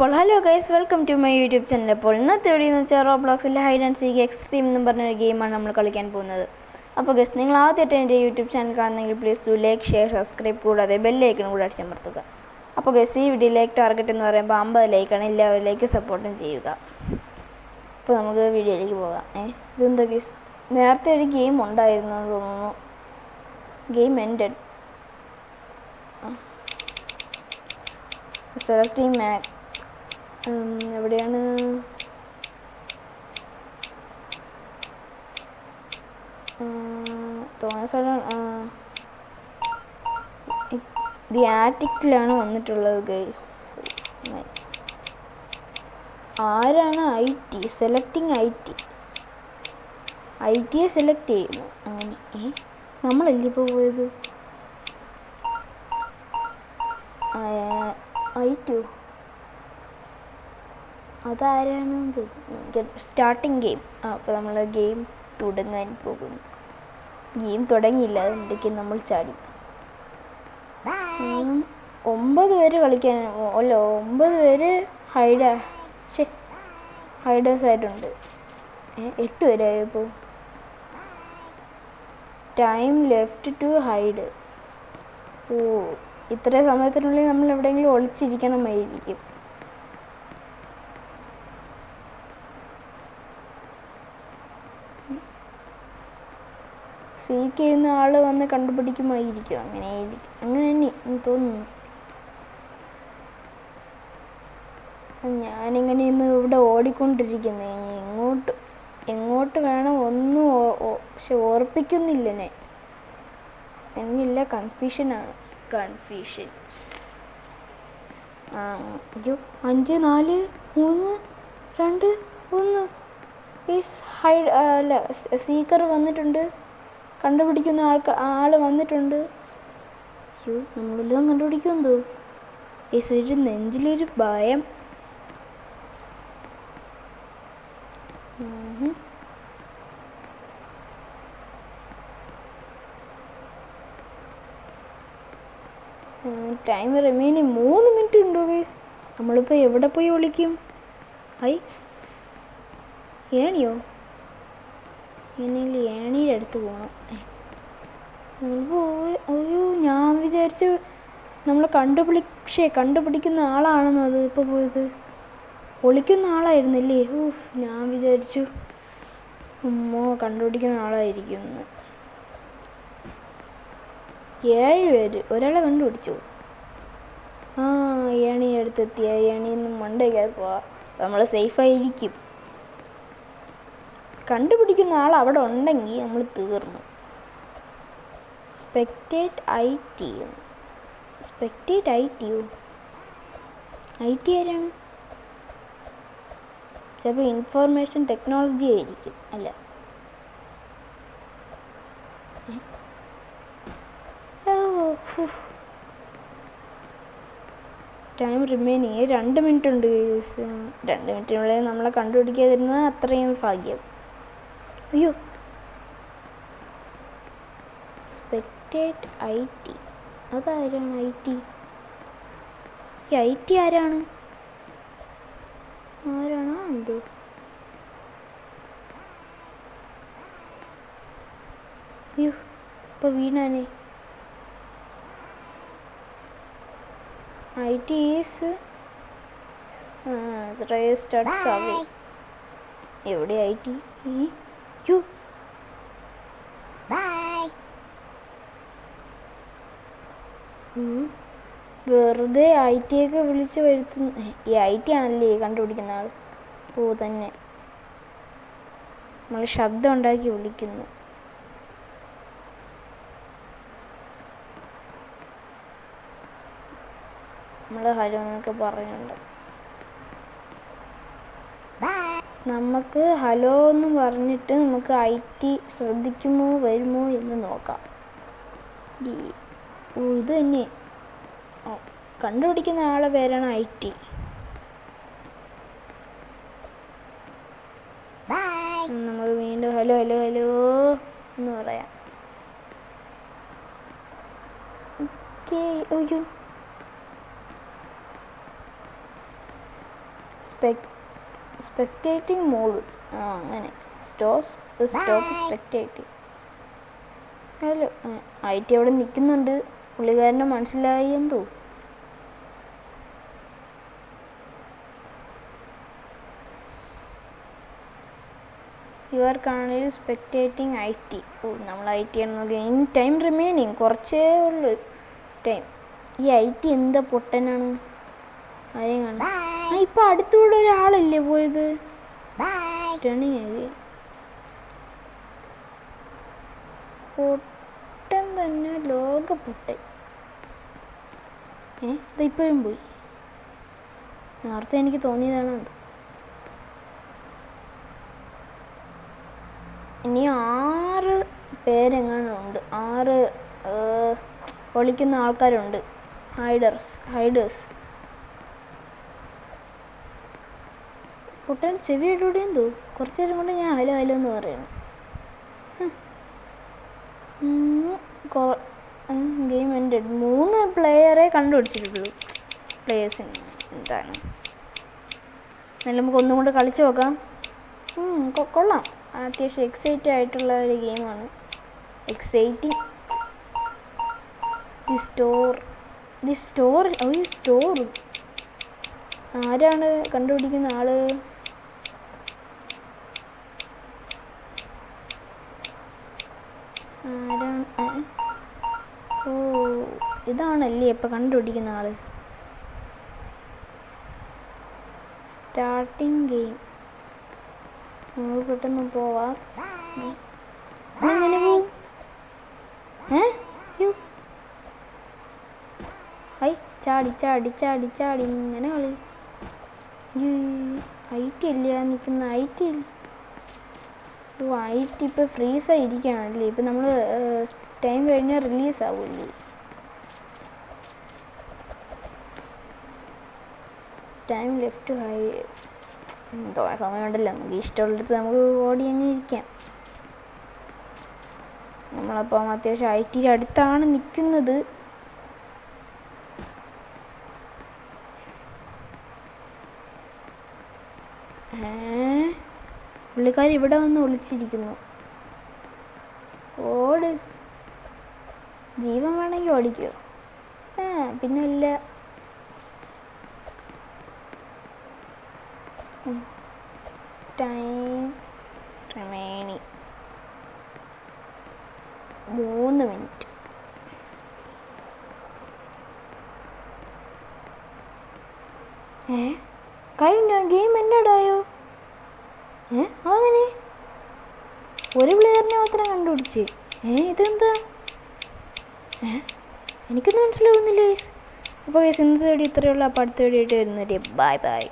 അപ്പോൾ hello guys, welcome to my YouTube channel. അപ്പോൾ ഇന്നത്തെ വീഡിയോ എന്ന് വെച്ചാൽ റോബ്ലോക്സിലെ ഹൈഡ് ആൻഡ് സീക്ക് എക്സ്ട്രീം എന്നും പറഞ്ഞൊരു ഗെയിമാണ് നമ്മൾ കളിക്കാൻ പോകുന്നത്. അപ്പോൾ ഗൈസ്, നിങ്ങൾ ആദ്യമായിട്ട് എൻ്റെ യൂട്യൂബ് ചാനൽ കാണുന്നെങ്കിൽ please do like, share, subscribe, കൂടാതെ ബെല്ലൈക്കൺ കൂടെ അടിച്ചമർത്തുക. അപ്പോൾ ഗൈസ്, ഈ വീഡിയോ ലൈക്ക് ടാർഗറ്റ് എന്ന് പറയുമ്പോൾ 50 ലൈക്കാണ്. എല്ലാവരും ലൈക്ക് സപ്പോർട്ടും ചെയ്യുക. അപ്പോൾ നമുക്ക് വീഡിയോയിലേക്ക് പോകാം. ഇതെന്താ ഗൈസ്, നേരത്തെ ഒരു ഗെയിം ഉണ്ടായിരുന്നു എന്ന് തോന്നുന്നു. Game ended. സെലക്ടിങ് മാക് എവിടെയാണ്? തോന്നുന്ന സ്ഥലം ദി ആറ്റിക്കിലാണ് വന്നിട്ടുള്ളത് ഗൈസ്. ആരാണ് IT? സെലക്ടിങ് ITയെ സെലക്ട് ചെയ്യുന്നു. അങ്ങനെ നമ്മളല്ലേ ഇപ്പോൾ പോയത്? IT അതാരാണ്? Starting game. അപ്പോൾ നമ്മൾ ഗെയിം തുടങ്ങാൻ പോകുന്നു. ഗെയിം തുടങ്ങിയില്ല, അതിൻ്റെക്ക് നമ്മൾ ചാടി. 9 പേര് കളിക്കാൻ, അല്ല 9 പേര് ഹൈഡേഴ്സ് ആയിട്ടുണ്ട്. 8 പേരായപ്പോൾ. Time left to hide. ഇത്രയും സമയത്തിനുള്ളിൽ നമ്മൾ എവിടെയെങ്കിലും ഒളിച്ചിരിക്കണമായിരിക്കും. സീക്ക് ചെയ്യുന്ന ആൾ വന്ന് കണ്ടുപിടിക്കുമായിരിക്കും. അങ്ങനെ തന്നെ തോന്നുന്നു. ഞാനിങ്ങനെ ഇന്ന് ഇവിടെ ഓടിക്കൊണ്ടിരിക്കുന്നത്. എങ്ങോട്ട് വേണം ഒന്നും ഓർപ്പിക്കുന്നില്ല. എനിക്കില്ല, കൺഫ്യൂഷനാണ്. അയ്യോ, 5 4 3 2 1 ഹൈഡ് അല്ല, സീക്കർ വന്നിട്ടുണ്ട്. കണ്ടുപിടിക്കുന്ന ആൾ വന്നിട്ടുണ്ട്. അയ്യോ, നമ്മളെല്ലാം കണ്ടുപിടിക്കുമെന്തോ. ഒരു നെഞ്ചിലൊരു ഭയം. ടൈം റിമൈനിങ് 3 മിനിറ്റ് ഉണ്ടോ ഗൈസ്? നമ്മളിപ്പോൾ എവിടെ പോയി ഒളിക്കും? ഏണിയോ? ഏണിയുടെ അടുത്ത് പോകണം. അയ്യോ, ഞാൻ വിചാരിച്ചു നമ്മൾ കണ്ടുപിടിക്കുന്ന ആളാണെന്നോ അത് ഇപ്പോൾ പോയത്. ഒളിക്കുന്ന ആളായിരുന്നല്ലേ? ഞാൻ വിചാരിച്ചു കണ്ടുപിടിക്കുന്ന ആളായിരിക്കും. 7 പേര്, ഒരാളെ കണ്ടുപിടിച്ചു. ഏണിയുടെ അടുത്തെത്തിയ. ഏണിന്ന് മണ്ടയ്ക്ക് പോവാം. അപ്പം നമ്മൾ സേഫായിരിക്കും. കണ്ടുപിടിക്കുന്ന ആൾ അവിടെ ഉണ്ടെങ്കിൽ നമ്മൾ തീർന്നു. സ്പെക്ടേറ്റ് ITയോ? IT ആരാണ്? ചിലപ്പോൾ ഇൻഫോർമേഷൻ ടെക്നോളജി ആയിരിക്കും. അല്ല, ടൈം റിമൈനിങ് 2 മിനിറ്റ് ഉണ്ട്. 2 മിനിറ്റിനുള്ളിൽ നമ്മളെ കണ്ടുപിടിക്കാതിരുന്നത് അത്രയും ഭാഗ്യം. അയ്യോ, സ്പെക്ടേറ്റ് IT അതാരാണ്? IT ആരാണ് എന്തോ? അയ്യോ, ഇപ്പോൾ വീണാനേ. IT is starts away. എവിടെ IT? വെറുതെ ITയൊക്കെ വിളിച്ച് വരുത്തുന്നു. ഈ IT ആണല്ലേ കണ്ടുപിടിക്കുന്ന ആൾ? തന്നെ നമ്മൾ ശബ്ദം ഉണ്ടാക്കി വിളിക്കുന്നു. നമ്മൾ ഹലോ എന്നൊക്കെ പറയുന്നുണ്ട്. നമുക്ക് ഹലോ എന്ന് പറഞ്ഞിട്ട് നമുക്ക് IT ശ്രദ്ധിക്കുമോ വരുമോ എന്ന് നോക്കാം. ഇത് തന്നെ കണ്ടുപിടിക്കുന്ന ആളെ പേരാണ് IT. നമുക്ക് വീണ്ടും ഹലോ ഹലോ ഹലോ എന്ന് പറയാം. അയ്യോ, സ്പെക്ടേറ്റിംഗ് മോഡ്. അങ്ങനെ സ്റ്റോപ്പ് സ്പെക്ടേറ്റിംഗ്. ഹലോ, IT അവിടെ നിൽക്കുന്നുണ്ട്. പുള്ളിക്കാരനെ മനസ്സിലായി എന്തോ. You are currently spectating IT. നമ്മൾ IT ആണ് നോക്കി. ഇനി ടൈം റിമൈനിങ്, കുറച്ചേ ഉള്ളൂ ടൈം. ഈ IT എന്താ പൊട്ടനാണ്. ആരെയും കാണാം. ഇപ്പം അടുത്തൂടെ ഒരാളല്ലേ പോയത്. ടേണിങ് ആയി. പൊട്ടൻ തന്നെ, ലോക പൊട്ടൻ. ഇതിപ്പോഴും പോയി. നേരത്തെ എനിക്ക് തോന്നിയതാണ് അത്. ഇനി 6 പേരെങ്ങാനുണ്ട്. 6 ഒളിക്കുന്ന ആൾക്കാരുണ്ട്. ഹൈഡേഴ്സ്. പൊട്ടൻ ചെവിയോടുകൂടി എന്തോ കുറച്ച് നേരം കൊണ്ട് ഞാൻ ഹലോ എന്ന് പറയണം. ഗെയിം എൻ്റെ 3 പ്ലെയറെ കണ്ടുപിടിച്ചിട്ടുള്ളൂ. പ്ലേയേഴ്സിന് എന്താണ്. എന്നാലും നമുക്ക് ഒന്നും കൊണ്ട് കളിച്ച് നോക്കാം. കൊള്ളാം. അത്യാവശ്യം എക്സൈറ്റഡ് ആയിട്ടുള്ള ഒരു ഗെയിമാണ്. എക്സൈറ്റിംഗ്. The store. ആരാണ് കണ്ടുപിടിക്കുന്ന ആള്. ആരാണ്? ഇതാണല്ലേ ഇപ്പം കണ്ടുപിടിക്കുന്ന ആള്. Starting game. പെട്ടെന്ന് പോവാം. എങ്ങനെ പോവും? ചാടി ഇങ്ങനെ കളി. IT അല്ലേ നിൽക്കുന്ന. IT ഇപ്പോൾ ഫ്രീസായിരിക്കുകയാണല്ലേ. ഇപ്പം നമ്മൾ ടൈം കഴിഞ്ഞാൽ റിലീസാവില്ലേ. Time left high. എന്തോ സമയമുണ്ടല്ലോ. നമുക്ക് ഇഷ്ടമുള്ളിടത്ത് നമുക്ക് ഓടി അങ്ങ് ഇരിക്കാം. നമ്മളപ്പം അത്യാവശ്യം IT അടുത്താണ് നിൽക്കുന്നത്. പുള്ളിക്കാർ ഇവിടെ വന്ന് ഒളിച്ചിരിക്കുന്നു. ഓട്. ജീവൻ വേണമെങ്കിൽ ഓടിക്കോ. പിന്നെ ഇല്ല. Time remaining 3 minute. കഴിഞ്ഞോ? ഗെയിം എന്നോടായോ? അങ്ങനെ ഒരു പ്ലെയറിനെ മാത്രം കണ്ടുപിടിച്ച്. ഇതെന്താ? എനിക്കൊന്നും മനസ്സിലാവുന്നില്ല ഗൈസ്. അപ്പോൾ ഗൈസ് ഇന്നത്തെ വീഡിയോ ഇത്രയുള്ള. അപ്പോൾ അടുത്ത വീഡിയോ ആയിട്ട് വരുന്നവരെ ബൈ.